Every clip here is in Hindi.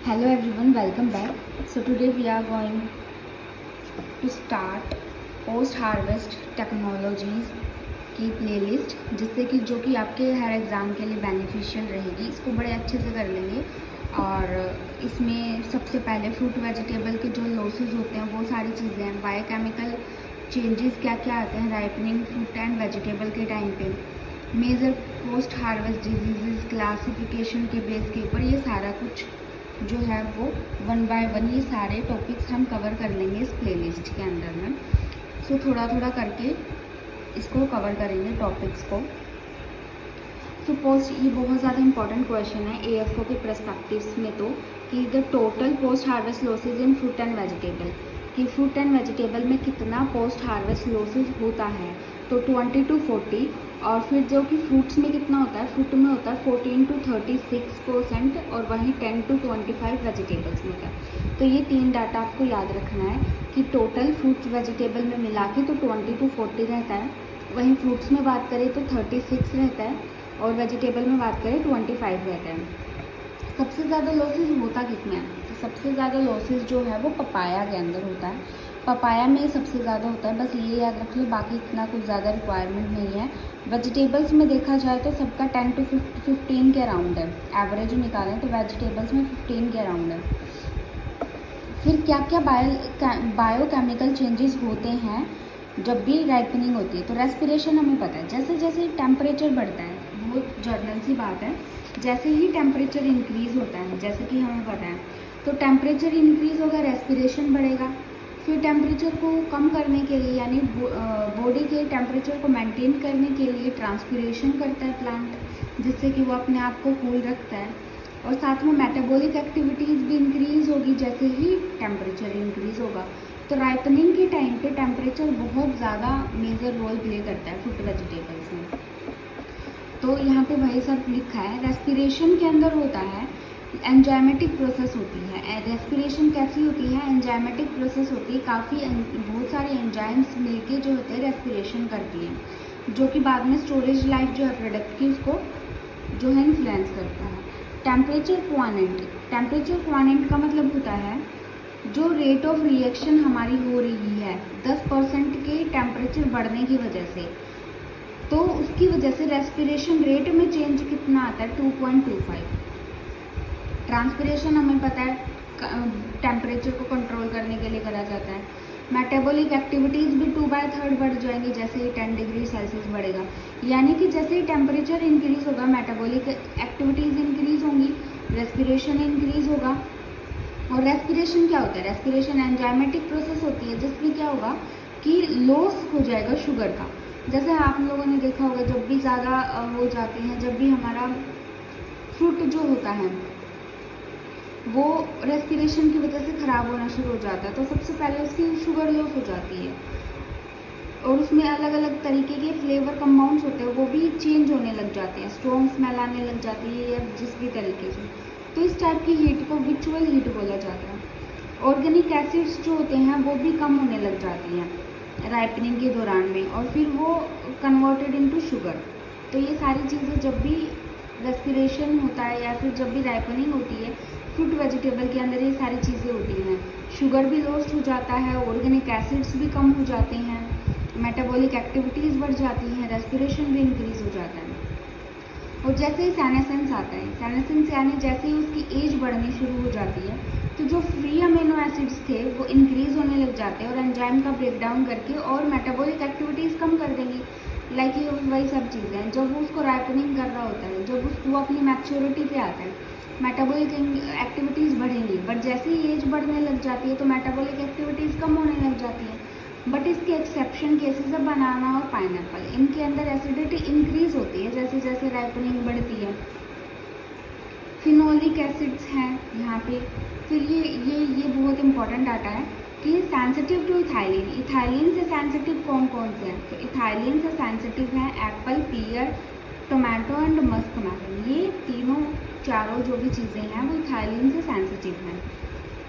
Hello everyone, welcome back. So today we are going to start post harvest technologies की प्लेलिस्ट, जिससे कि जो कि आपके हर एग्ज़ाम के लिए बेनिफिशियल रहेगी। इसको बड़े अच्छे से कर लेंगे और इसमें सबसे पहले फ्रूट वेजिटेबल के जो लॉसेस होते हैं वो सारी चीज़ें हैं, बायोकेमिकल चेंजेस क्या क्या आते हैं राइपनिंग फ्रूट एंड वेजिटेबल के टाइम पे, major post harvest disease classification के बेस के ऊपर ये सारा कुछ जो है वो वन बाय वन ये सारे टॉपिक्स हम कवर कर लेंगे इस प्लेलिस्ट के अंदर में। सो थोड़ा थोड़ा करके इसको कवर करेंगे टॉपिक्स को। सो पोस्ट ये बहुत ज़्यादा इंपॉर्टेंट क्वेश्चन है एएफओ के पर्सपेक्टिव्स में, तो कि the total post harvest losses in fruit and vegetable, कि फ्रूट एंड वेजिटेबल में कितना पोस्ट हार्वेस्ट लॉसेज होता है, तो 20 to 40, और फिर जो कि फ्रूट्स में कितना होता है, फ्रूट में होता है 14 to 36% और वहीं 10 to 25 वेजिटेबल्स में होता है। तो ये तीन डाटा आपको याद रखना है कि टोटल फ्रूट्स वेजिटेबल में मिला के तो 20 to 40 रहता है, वहीं फ्रूट्स में बात करें तो 36 रहता है और वेजिटेबल में बात करें 25 रहता है। सबसे ज़्यादा लॉसेज होता किस में है, तो सबसे ज़्यादा लॉसेज जो है वो पपाया के अंदर होता है। पपाया में सबसे ज़्यादा होता है, बस ये याद रख लो, बाकी इतना कुछ ज़्यादा रिक्वायरमेंट नहीं है। वेजिटेबल्स में देखा जाए तो सबका 10 to 15 के अराउंड है, एवरेज निकालें तो वेजिटेबल्स में 15 के अराउंड है। फिर क्या क्या बायोकेमिकल चेंजेस होते हैं जब भी राइपनिंग होती है, तो रेस्पिरेशन हमें पता है, जैसे जैसे टेम्परेचर बढ़ता है, बहुत जनरल सी बात है, जैसे ही टेम्परेचर इंक्रीज़ होता है, जैसे कि हमें पता है, तो टेम्परेचर इंक्रीज़ होगा, रेस्पिरेशन बढ़ेगा। फिर टेम्परेचर को कम करने के लिए यानी बॉडी के टेम्परेचर को मेंटेन करने के लिए ट्रांसपिरेशन करता है प्लांट, जिससे कि वो अपने आप को कूल रखता है। और साथ में मेटाबॉलिक एक्टिविटीज़ भी इंक्रीज़ होगी जैसे ही टेम्परेचर इंक्रीज़ होगा। तो राइपनिंग के टाइम पे टेम्परेचर बहुत ज़्यादा मेजर रोल प्ले करता है फ्रूट वेजिटेबल्स में। तो यहाँ पे वही सब लिखा है। रेस्पिरेशन के अंदर होता है एंजाइमेटिक प्रोसेस होती है। रेस्पिरेशन कैसी होती है, एंजाइमेटिक प्रोसेस होती है, बहुत सारे एंजाइम्स मिलके जो होते हैं रेस्पिरेशन करती हैं, जो कि बाद में स्टोरेज लाइफ जो है प्रोडक्ट की उसको जो है इन्फ्लुएंस करता है। टेम्परेचर क्वानेंट का मतलब होता है जो रेट ऑफ रिएक्शन हमारी हो रही है 10% के टेम्परेचर बढ़ने की वजह से, तो उसकी वजह से रेस्पिरेशन रेट में चेंज कितना आता है, 2.25। ट्रांसपिरेशन हमें पता है टेम्परेचर को कंट्रोल करने के लिए करा जाता है। मेटाबॉलिक एक्टिविटीज़ भी 2/3 बढ़ जाएंगी जैसे ही 10 डिग्री सेल्सियस बढ़ेगा, यानी कि जैसे ही टेम्परेचर इंक्रीज़ होगा मेटाबॉलिक एक्टिविटीज़ इंक्रीज़ होंगी, रेस्पिरेशन इंक्रीज़ होगा। और रेस्पिरेशन क्या होता है, रेस्पिरेशन एंजाइमेटिक प्रोसेस होती है जिसमें क्या होगा कि लॉस हो जाएगा शुगर का। जैसे आप लोगों ने देखा होगा जब भी ज़्यादा हो जाते हैं, जब भी हमारा फ्रूट जो होता है वो रेस्पिरेशन की वजह से ख़राब होना शुरू हो जाता है, तो सबसे पहले उसकी शुगर लॉस हो जाती है और उसमें अलग अलग तरीके के फ्लेवर कंपाउंड्स होते हैं वो भी चेंज होने लग जाते हैं, स्ट्रॉन्ग स्मेल आने लग जाती है या जिस भी तरीके से। तो इस टाइप की हीट को विचुअल हीट बोला जाता है। ऑर्गेनिक एसिड्स जो होते हैं वो भी कम होने लग जाती हैं राइपनिंग के दौरान में, और फिर वो कन्वर्टेड इनटू शुगर। तो ये सारी चीज़ें जब भी रेस्पिरेशन होता है या फिर जब भी राइपनिंग होती है फ्रूट वेजिटेबल के अंदर, ये सारी चीज़ें होती हैं। शुगर भी लॉस्ट हो जाता है, ऑर्गेनिक एसिड्स भी कम हो जाते हैं, मेटाबॉलिक एक्टिविटीज़ बढ़ जाती हैं, रेस्पिरेशन भी इंक्रीज़ हो जाता है। और जैसे ही सेनेसेंस आता है, सेनेसेंस यानी जैसे ही उसकी एज बढ़नी शुरू हो जाती है, तो जो फ्री अमीनो एसिड्स थे वो इंक्रीज़ होने लग जाते हैं और एंजाइम का ब्रेकडाउन करके और मेटाबॉलिक एक्टिविटीज़ कम कर देंगी। लाइक ये वही सब चीज़ें हैं जब वो उसको राइपनिंग कर रहा होता है, जब वो अपनी मैच्योरिटी पे आता है मेटाबॉलिक एक्टिविटीज़ बढ़ेंगी, बट जैसे ही एज बढ़ने लग जाती है तो मेटाबॉलिक एक्टिविटीज़ कम होने लग जाती है। बट इसके एक्सेप्शन केसेस है बनाना और पाइनएप्पल, इनके अंदर एसिडिटी इंक्रीज़ होती है जैसे जैसे राइपनिंग बढ़ती है। फिनोलिक एसिड्स हैं यहाँ पे। फिर ये बहुत इंपॉर्टेंट डाटा है कि सेंसिटिव टू इथाइलिन। इथाइलिन से सेंसिटिव कौन कौन से हैं, तो इथाइलिन से सेंसिटिव हैं Apple, peer, tomato and Musk melon. ये चारों जो भी चीज़ें हैं वो इथाइलिन से सेंसिटिव हैं।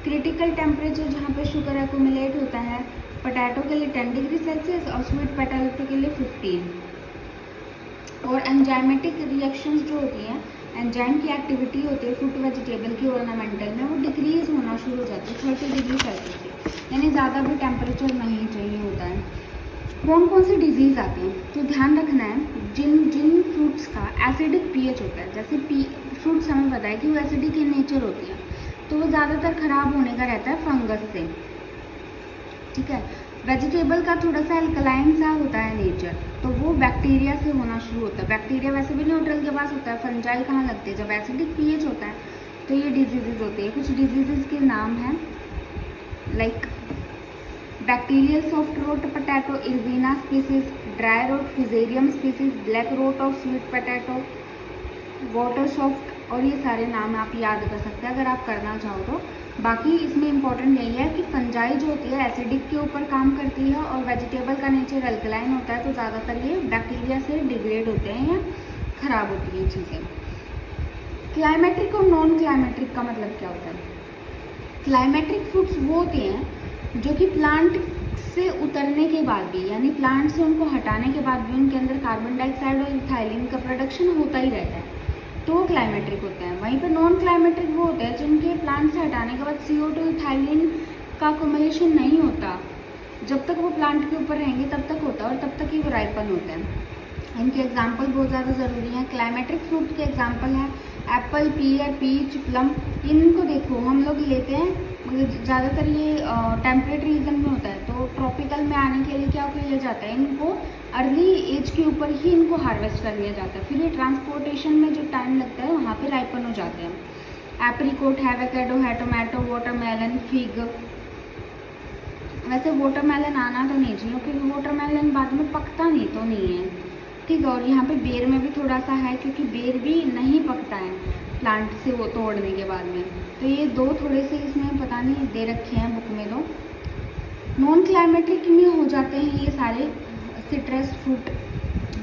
क्रिटिकल टेम्परेचर जहाँ पे शुगर एक्यूमुलेट होता है, पोटैटो के लिए 10 डिग्री सेल्सियस और स्वीट पोटैटो के लिए 15। और एंजाइमेटिक रिएक्शंस जो होती हैं, एंजाइम की एक्टिविटी होती है फ्रूट वेजिटेबल की ऑर्नामेंटल में, वो शुरू हो जाती है 30 डिग्री सेल्सियस से, यानी ज़्यादा भी टेम्परेचर नहीं चाहिए होता है। कौन कौन से डिजीज़ आते हैं, तो ध्यान रखना है जिन जिन फ्रूट्स का एसिडिक पीएच होता है, जैसे फ्रूट्स हमें पता है कि वो एसिडिक इन नेचर होती है, तो वो ज़्यादातर ख़राब होने का रहता है फंगस से, ठीक है। वेजिटेबल का थोड़ा सा अल्कलाइन सा होता है नेचर, तो वो बैक्टीरिया से होना शुरू होता है। बैक्टीरिया वैसे भी न्यूट्रल के पास होता है, फंजाई कहाँ लगते हैं, जब एसिडिक पीएच होता है तो ये डिजीज़ होती है। कुछ डिजीज़ के नाम हैं like bacterial soft rot potato, Erwinia species, dry rot Fusarium species, black rot of sweet potato, water soft, और ये सारे नाम आप याद कर सकते हैं अगर आप करना चाहो तो। बाकी इसमें इंपॉर्टेंट यही है कि फंजाई जो होती है एसिडिक के ऊपर काम करती है, और वेजिटेबल का नेचर अल्कलाइन होता है, तो ज़्यादातर ये बैक्टीरिया से डिग्रेड होते हैं या ख़राब होती है चीज़ें। क्लाइमेट्रिक और नॉन क्लाइमेट्रिक का मतलब क्या होता है? क्लाइमेट्रिक फ्रूट्स वो होते हैं जो कि प्लांट से उतरने के बाद भी, यानी प्लांट से उनको हटाने के बाद भी उनके अंदर कार्बन डाइऑक्साइड और इथाइलिन का प्रोडक्शन होता ही रहता है, तो वो क्लाइमेट्रिक होते हैं। वहीं पर नॉन क्लाइमेट्रिक वो होते हैं जिनके प्लांट से हटाने के बाद CO2 इथाइलिन का अकोमोलेशन नहीं होता, जब तक वो प्लांट के ऊपर रहेंगे तब तक होता है और तब तक ही वो राइपन होते हैं। इनके एग्जाम्पल बहुत ज़्यादा ज़रूरी हैं। क्लाइमेट्रिक फ्रूट के एग्जाम्पल हैं एप्पल, पीयर, पीच, प्लम। इनको देखो हम लोग लेते हैं ज़्यादातर ये टेम्परेट रीजन में होता है, तो ट्रॉपिकल में आने के लिए क्या किया जाता है, इनको अर्ली एज के ऊपर ही इनको हार्वेस्ट कर लिया जाता है, फिर ये ट्रांसपोर्टेशन में जो टाइम लगता है वहाँ पे राइपन हो जाते हैं। एप्रिकोट, एवोकाडो है, टोमेटो, वाटरमेलन, फिग। वैसे वाटरमेलन आना तो नहीं चाहिए क्योंकि वाटरमेलन बाद में पकता नहीं तो नहीं है, ठीक है। और यहाँ पे बेर में भी थोड़ा सा है क्योंकि बेर भी नहीं पकता है प्लांट से वो तोड़ने के बाद में, तो ये दो थोड़े से इसमें पता नहीं दे रखे हैं बुक में। दो नॉन क्लाइमेट्रिक में हो जाते हैं ये सारे citrus fruit,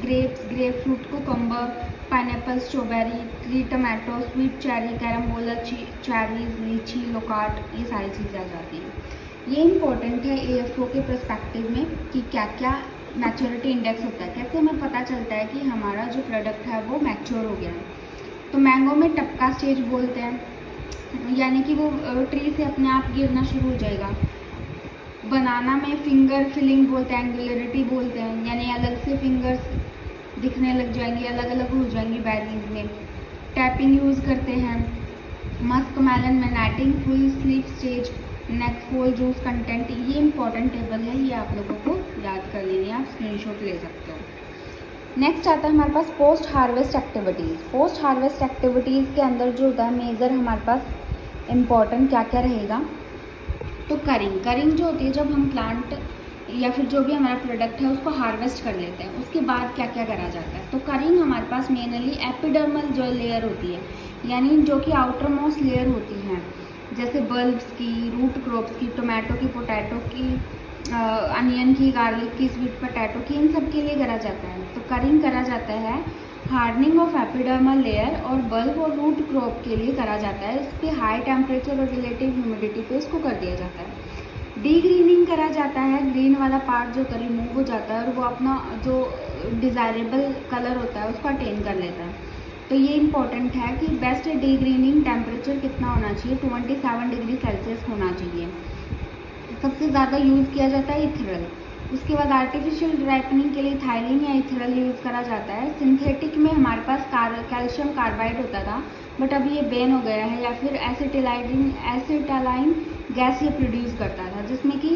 grapes, grep fruit, cucumber, pineapple, strawberry, tree tomato, sweet cherry, carambola, cherries, लीची, लोकाट, ये सारी चीज़ें आ जाती हैं। ये इंपॉर्टेंट है AFO के पर्सपेक्टिव में कि क्या क्या मैच्योरिटी इंडेक्स होता है, कैसे हमें पता चलता है कि हमारा जो प्रोडक्ट है वो मैच्योर हो गया है। तो मैंगो में टपका स्टेज बोलते हैं, यानी कि वो ट्री से अपने आप गिरना शुरू हो जाएगा। बनाना में फिंगर फिलिंग बोलते हैं, एंगुलरिटी बोलते हैं, यानी अलग से फिंगर्स दिखने लग जाएंगी, अलग अलग हो जाएंगी बेरीज में। टैपिंग यूज़ करते हैं। मस्क मेलन में नैटिंग, फुल स्लीव स्टेज, नेक फोल, जूस कंटेंट। ये इंपॉर्टेंट टेबल है, ये आप लोगों को याद कर लेनी है, आप स्क्रीनशॉट ले सकते हो। नेक्स्ट आता है हमारे पास post harvest activities. Post harvest activities के अंदर जो होता है मेजर हमारे पास इम्पॉर्टेंट क्या क्या रहेगा, तो करिंग जो होती है जब हम प्लांट या फिर जो भी हमारा प्रोडक्ट है उसको हार्वेस्ट कर लेते हैं, उसके बाद क्या क्या करा जाता है। तो करिंग हमारे पास मेनली एपिडर्मल जो लेयर होती है, यानी जो कि आउटर मोस्ट लेयर होती हैं, जैसे बल्ब्स की, रूट क्रॉप्स की, टोमेटो की, पोटैटो की, अनियन की, गार्लिक की, स्वीट पोटैटो की, इन सब के लिए करा जाता है। तो करिंग करा जाता है हार्डनिंग ऑफ एपिडर्मल लेयर और बल्ब और रूट क्रॉप के लिए करा जाता है। इस पर हाई टेम्परेचर और रिलेटिव ह्यूमिडिटी पे इसको कर दिया जाता है। डी ग्रीनिंग करा जाता है, ग्रीन वाला पार्ट जो रिमूव हो जाता है और वो अपना जो डिज़ायरेबल कलर होता है उसको अटेन कर लेता है। तो ये इंपॉर्टेंट है कि बेस्ट डी ग्रीनिंग टेम्परेचर कितना होना चाहिए, 27 डिग्री सेल्सियस होना चाहिए। सबसे ज़्यादा यूज़ किया जाता है इथेरल। उसके बाद आर्टिफिशियल राइपनिंग के लिए थाइलिन या इथेरल यूज़ करा जाता है। सिंथेटिक में हमारे पास कैल्शियम कार्बाइड होता था, बट अभी ये बैन हो गया है, या फिर एसिटालाइन गैस ये प्रोड्यूस करता था जिसमें कि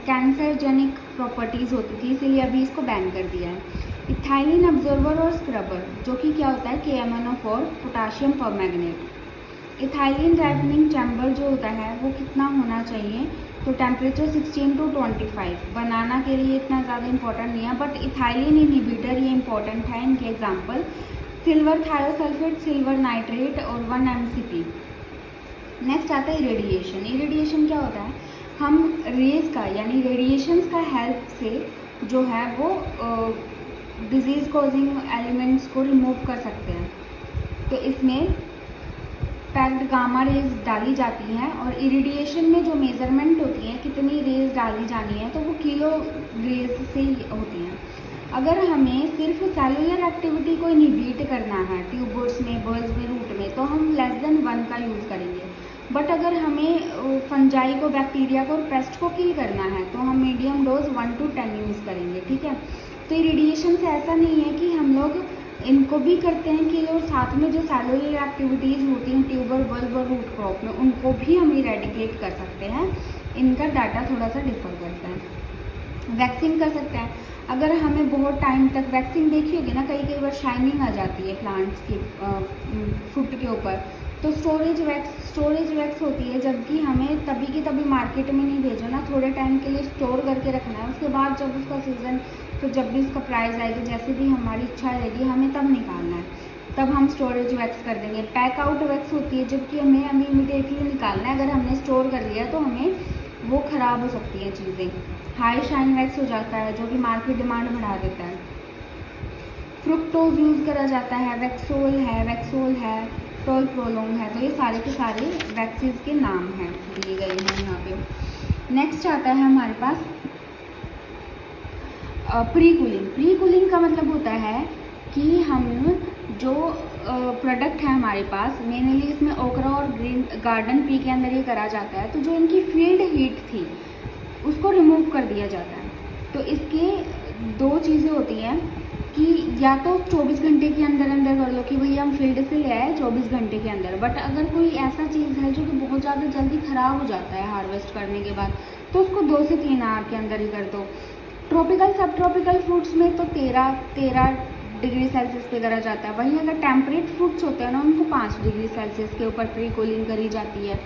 कैंसरजेनिक प्रॉपर्टीज़ होती थी, इसीलिए अभी इसको बैन कर दिया है। इथाइलिन अब्जॉर्बर और स्क्रबर जो कि क्या होता है KMnO4 potassium permanganate. Ethylene ripening chamber जो होता है वो कितना होना चाहिए, तो टेम्परेचर 16 to 25। बनाना के लिए इतना ज़्यादा इंपॉर्टेंट नहीं है, बट इथाइलिन इनहिबिटर ये इंपॉर्टेंट है। इनके example silver thiosulphate, silver nitrate और 1 MCP। नेक्स्ट आता है इरेडिएशन। इरेडिएशन क्या होता है, हम रेज का यानी रेडिएशंस का हेल्प से जो है वो डिजीज़ कॉजिंग एलिमेंट्स को रिमूव कर सकते हैं। तो इसमें पैक्ड गामा रेज डाली जाती हैं और इरिडिएशन में जो मेज़रमेंट होती है कितनी रेज डाली जानी है, तो वो किलो रेज से ही होती हैं। अगर हमें सिर्फ सेलुलर एक्टिविटी को इनहिबिट करना है ट्यूबर्स में, बल्ब्स में, रूट में, तो हम लेस देन 1 का यूज़ करेंगे। बट अगर हमें फंजाई को, बैक्टीरिया को और पेस्ट को किल करना है तो हम मीडियम डोज 1 to 10 यूज़ करेंगे, ठीक है। तो इरिडिएशन से ऐसा नहीं है कि हम लोग इनको भी करते हैं कि, और साथ में जो सेलुलर एक्टिविटीज़ होती हैं ट्यूबर, बल्ब और रूट क्रॉप में, उनको भी हम इरेडिकेट कर सकते हैं। इनका डाटा थोड़ा सा डिफर करता है। वैक्सीन कर सकते हैं। अगर हमें बहुत टाइम तक, वैक्सीन देखी होगी ना, कई बार शाइनिंग आ जाती है प्लांट्स की फ्रूट के ऊपर, तो स्टोरेज वैक्स होती है, जबकि हमें तभी की तभी मार्केट में नहीं भेजना, थोड़े टाइम के लिए स्टोर करके रखना है। उसके बाद जब उसका सीज़न, फिर जब भी उसका प्राइस आएगी, जैसे भी हमारी इच्छा रहेगी, हमें तब निकालना है, तब हम स्टोरेज वैक्स कर देंगे। पैक आउट वैक्स होती है, जबकि हमें अभी इमीडिएटली निकालना है। अगर हमने स्टोर कर लिया तो हमें वो ख़राब हो सकती हैं चीज़ें। हाई शाइन वैक्स हो जाता है, जो कि मार्केट डिमांड बढ़ा देता है। फ्रुक्टोज यूज़ करा जाता है, वैक्सोल है, टोल प्रोलोंग है। तो ये सारे के सारे वैक्सीज के नाम हैं, दिए गए हैं यहाँ पे। नेक्स्ट आता है हमारे पास प्री कूलिंग का मतलब होता है कि हम जो प्रोडक्ट है हमारे पास, मेनली इसमें ओकरा और ग्रीन गार्डन पी के अंदर ये करा जाता है। तो जो इनकी फील्ड हीट थी उसको रिमूव कर दिया जाता है। तो इसके दो चीज़ें होती हैं कि या तो 24 घंटे के अंदर कर लो कि भैया हम फील्ड से ले आए 24 घंटे के अंदर। बट अगर कोई ऐसा चीज़ है जो कि बहुत ज़्यादा जल्दी ख़राब हो जाता है हार्वेस्ट करने के बाद, तो उसको 2 से 3 आवर के अंदर ही कर दो। ट्रॉपिकल सब ट्रॉपिकल फ्रूट्स में तो 13 डिग्री सेल्सियस पे करा जाता है। वहीं अगर टेम्परेट फ्रूट्स होते हैं ना, उनको 5 डिग्री सेल्सियस के ऊपर प्री कूलिंग करी जाती है।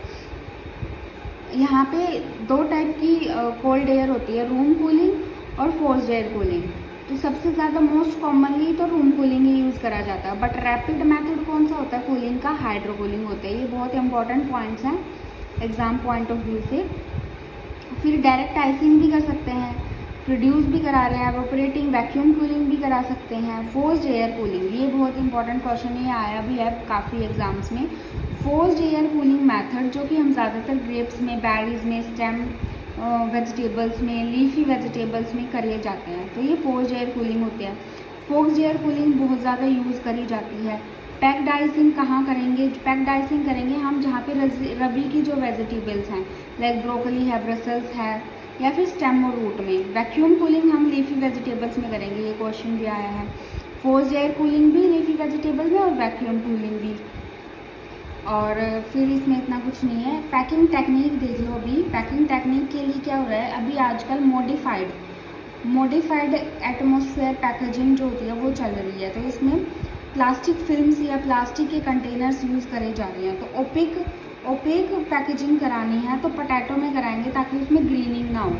यहाँ पे 2 टाइप की कोल्ड एयर होती है, रूम कूलिंग और फोर्स्ड एयर कूलिंग। तो सबसे ज़्यादा मोस्ट कॉमनली तो रूम कूलिंग ही यूज़ करा जाता है। बट रैपिड मेथड कौन सा होता है कूलिंग का? हाइड्रो कूलिंग होता है। ये बहुत इंपॉर्टेंट पॉइंट्स हैं एग्ज़ाम पॉइंट ऑफ व्यू से। फिर डायरेक्ट आइसिंग भी कर सकते हैं, प्रोड्यूस भी करा रहे हैं, एवोपरेटिंग वैक्यूम कूलिंग भी करा सकते हैं। फोर्स्ड एयर कूलिंग, ये बहुत इंपॉर्टेंट क्वेश्चन है, आया भी है काफ़ी एग्जाम्स में। फोर्स्ड एयर कूलिंग मेथड जो कि हम ज़्यादातर ग्रेप्स में, बेरीज में, स्टेम वेजिटेबल्स में, लीफी वेजिटेबल्स में करे जाते हैं। तो ये फोर्स्ड एयर कूलिंग होते हैं। फोर्स्ड एयर कूलिंग बहुत ज़्यादा यूज़ करी जाती है। पैक्ड आइसिंग कहाँ करेंगे? पैक्ड आइसिंग करेंगे हम जहाँ पे रबी की जो वेजिटेबल्स हैं, लाइक ब्रोकली है, ब्रसल्स है, या फिर स्टेम और रूट में। वैक्यूम कूलिंग हम लीफी वेजिटेबल्स में करेंगे, ये क्वेश्चन भी आया है। फोर्स्ड एयर कूलिंग भी लीफी वेजिटेबल में और वैक्यूम कूलिंग भी। और फिर इसमें इतना कुछ नहीं है। पैकिंग टेक्निक देख लो। अभी पैकिंग टेक्निक के लिए क्या हो रहा है, अभी आजकल मॉडिफाइड एटमॉस्फेयर पैकेजिंग जो होती है वो चल रही है। तो इसमें प्लास्टिक फिल्म्स या प्लास्टिक के कंटेनर्स यूज़ करे जा रहे हैं। तो ओपेक पैकेजिंग करानी है तो पोटैटो में कराएंगे ताकि उसमें ग्रीनिंग ना हो,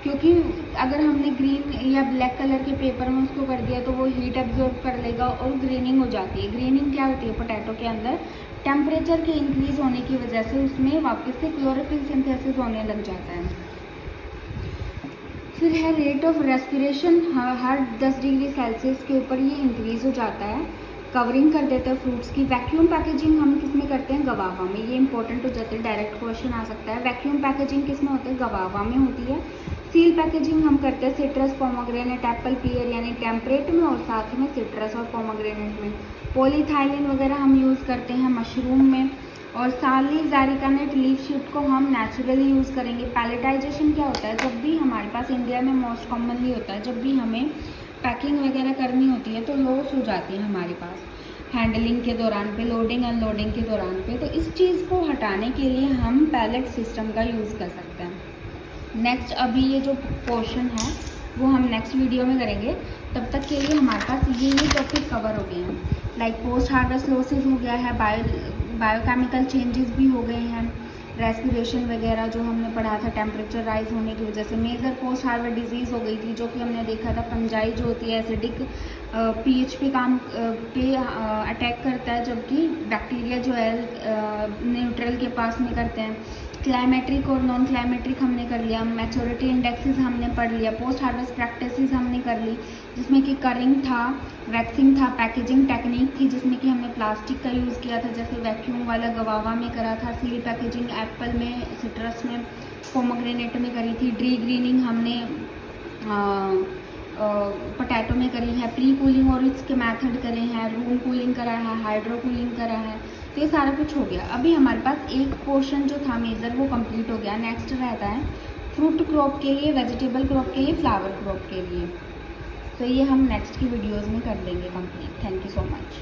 क्योंकि अगर हमने ग्रीन या ब्लैक कलर के पेपर में उसको कर दिया तो वो हीट एब्जॉर्ब कर लेगा और ग्रीनिंग हो जाती है। ग्रीनिंग क्या होती है? पोटैटो के अंदर टेम्परेचर के इंक्रीज़ होने की वजह से उसमें वापस से क्लोरोफिल सिंथेसिस होने लग जाता है। फिर है rate of respiration, her 10 degree Celsius के ऊपर ये इंक्रीज़ हो जाता है। कवरिंग कर देते हैं फ्रूट्स की। वैक्यूम पैकेजिंग हम किस में करते हैं? गवावा में। ये इंपॉर्टेंट हो जाता है, डायरेक्ट क्वेश्चन आ सकता है। वैक्यूम पैकेजिंग किस में होती है? गवावा में होती है। सील पैकेजिंग हम करते हैं सिट्रस, पोमोग्रेनेट, एप्पल, पीयर यानी टेम्परेट में, और साथ में सिट्रस और पोमोग्रेनेट में। पॉलीथाइलिन वगैरह हम यूज़ करते हैं मशरूम में। और साली ज़ारिकानेट लीफ शीट को हम नेचुरली यूज़ करेंगे। पैलेटाइजेशन क्या होता है? जब भी हमारे पास इंडिया में मोस्ट कॉमनली होता है, जब भी हमें पैकिंग वगैरह करनी होती है तो लॉस हो जाती है हमारे पास हैंडलिंग के दौरान पे, लोडिंग अनलोडिंग के दौरान पे। तो इस चीज़ को हटाने के लिए हम पैलेट सिस्टम का यूज़ कर सकते हैं। नेक्स्ट, अभी ये जो पोर्शन है वो हम नेक्स्ट वीडियो में करेंगे। तब तक के लिए हमारे पास ये टॉपिक कवर हो गए हैं। लाइक पोस्ट हार्वेस्ट लॉसेज हो गया है, बायोकेमिकल चेंजेस भी हो गए हैं, रेस्पिरेशन वगैरह जो हमने पढ़ा था टेम्परेचर राइज होने की वजह से। मेजर पोस्ट हार्वेस्ट डिजीज़ हो गई थी जो कि हमने देखा था फंजाई जो होती है एसिडिक पीएच पे अटैक करता है, जबकि बैक्टीरिया जो है न्यूट्रल के पास में करते हैं। क्लाइमेट्रिक और नॉन क्लाइमेट्रिक हमने कर लिया। मैच्योरिटी इंडेक्सेस हमने पढ़ लिया। पोस्ट हार्वेस्ट प्रैक्टिसेस हमने कर ली, जिसमें कि करिंग था, वैक्सिंग था, पैकेजिंग टेक्निक थी जिसमें कि हमने प्लास्टिक का यूज़ किया था, जैसे वैक्यूम वाला गवावा में करा था, सील पैकेजिंग एप्पल में, सिट्रस में, पोमोग्रेनेट में करी थी। ड्री ग्रीनिंग हमने पोटैटो में करी है, प्री कूलिंग और इसके मेथड करे हैं, रूम कूलिंग करा है, हाइड्रो कूलिंग करा है, तो ये सारा कुछ हो गया। अभी हमारे पास एक पोर्शन जो था मेजर वो कंप्लीट हो गया। नेक्स्ट रहता है फ्रूट क्रॉप के लिए, वेजिटेबल क्रॉप के लिए, फ्लावर क्रॉप के लिए। तो ये हम नेक्स्ट की वीडियोज़ में कर लेंगे complete. Thank you so much.